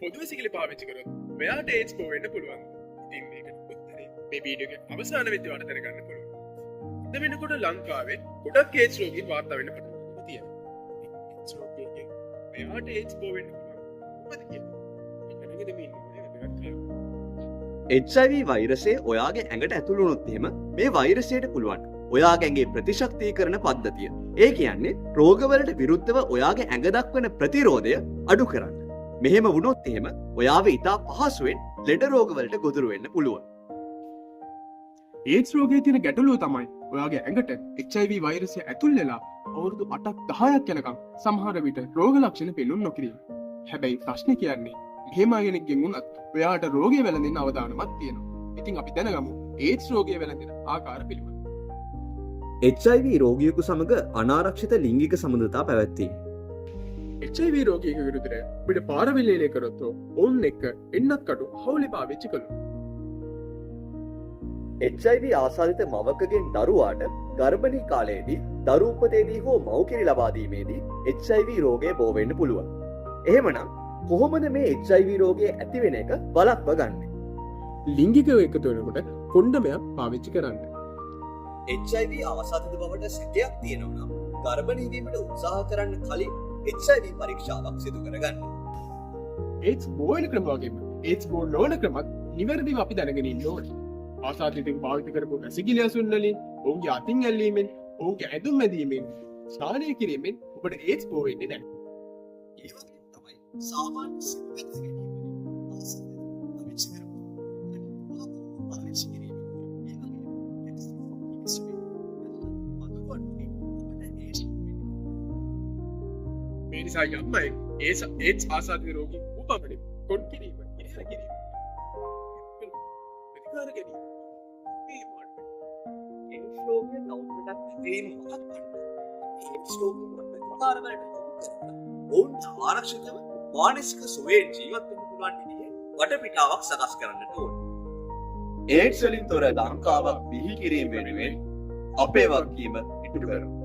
පොදුවේ සිගිලි පාවිච්චි කරොත් ඔයාට ඒඩ්ස් බෝ වෙන්න පුළුවන්. ඉතින් මේකට උත්තරේ මේ වීඩියෝ එකේ අවසාන වෙද්දී ඔයාලට දැනගන්න පුළුවන්. ඉතින් වෙනකොට ලංකාවේ ගොඩක් ඒඩ්ස් රෝගීන් වාර්තා වෙන්න පටන් තියෙනවා. ඒඩ්ස් රෝගීන්ගෙන් ඔයාට ඒඩ්ස් බෝ වෙන්න පුළුවන්. මොකද කියන්නේ? ඒක දැනගෙන මේ HIV වෛරසය ඔයාගේ ඇඟට ඇතුළු වුණොත් එහෙම මේ වෛරසයට පුළුවන් ඔයාගේ ඇඟේ ප්‍රතිශක්තිකරණ පද්ධතිය. ඒ කියන්නේ රෝගවලට විරුද්ධව ඔයාගේ ඇඟ දක්වන ප්‍රතිරෝධය අඩු කරන්න. මෙහෙම වුණොත් එහෙම ඔයාව ඉතා පහසුවෙන් ලෙඩ රෝගවලට ගොදුරු වෙන්න පුළුවන්. ඒඩ්ස් රෝගයේ තියෙන ගැටලුව තමයි ඔයාගේ ඇඟට HIV වෛරසය ඇතුල් වෙලා අවුරුදු 8ක් 10ක් යනකම් සමහර විට රෝග ලක්ෂණ පෙනුම් නොකිරීම. හැබැයි ප්‍රශ්නේ කියන්නේ මෙහෙම කෙනෙක්ගෙන් වුණත් ඔයාට රෝගය වැළඳෙන්න අවදානමක් තියෙනවා. ඉතින් අපි දැනගමු ඒඩ්ස් රෝගය වැළඳෙන ආකාර පිළිබඳව. HIV රෝගියෙකු සමග අනාරක්ෂිත ලිංගික සම්බන්ධතා පැවැත්වීම. HIV රෝගියෙකු විරුද්ධව අපිට පාරවැල්ලේ කරොත් ඔවුන් එක්ක එන්නක් අඩු හවුලේ පාවිච්චි කළොත්. HIV ආසාදිත මවකගෙන් දරුවාට ගර්භණී කාලයේදී දරු උපතේදී හෝ මව්කිරි ලබා දීමේදී HIV රෝගය බෝ වෙන්න පුළුවන්. එහෙමනම් කොහොමද මේ HIV රෝගය ඇති වෙන එක වළක්ව ගන්න? ලිංගිකව එකතු වෙනකොට කොන්ඩොමයක් පාවිච්චි කරන්න. HIV ආසාදිත බවට සැකයක් තියෙනවා නම් ගර්භණී වීමට උත්සාහ කරන්න කලින් HIV පරීක්ෂාවක් සිදු කරගන්න. ඒඩ්ස් බෝ වෙන ක්‍රම වගේම ඒඩ්ස් බෝ නොවන ක්‍රමත් නිවැරදිව අපි දැනගෙන ඉන්න ඕනේ. ආසාදිතෙන් භාවිත කරපු වැසිකිලි අසුන් වලින්, ඔවුන්ගේ අතින් ඇල්ලීමෙන්, ඔවුන්ගේ ඇඳුම් මැදීමෙන්, ස්නානය කිරීමෙන් ඔබට ඒඩ්ස් බෝ වෙන්නේ නැහැ. ඒ වගේම තමයි සාමාන්‍ය සිංහල ගැනීම ආසාදිත පරීක්ෂා කරපු පරීක්ෂා කිරීම. මේ නිසා යම්මයි ඒඩ්ස් ආසාදිත රෝගී උපමණය කොන් කිරීම, ඉරියව් කිරීම, ප්‍රතිකාර ගැනීම ඒඩ්ස් රෝගය තවදුරටත් තේරුම් ගන්න. ඒඩ්ස් රෝගී ප්‍රතිකාර වලට ඔවුන්ට ආරක්ෂිතව මානසික සුවයෙන් ජීවත් වෙන්න පුළුවන් විදිහේ වටපිටාවක් සකස් කරන්නට ඕන. ඒඩ්ස් වලින් තොර ලංකාවක් බිහි කිරීම වෙනුවෙන් අපේ වගකීම ඉටු කරමු.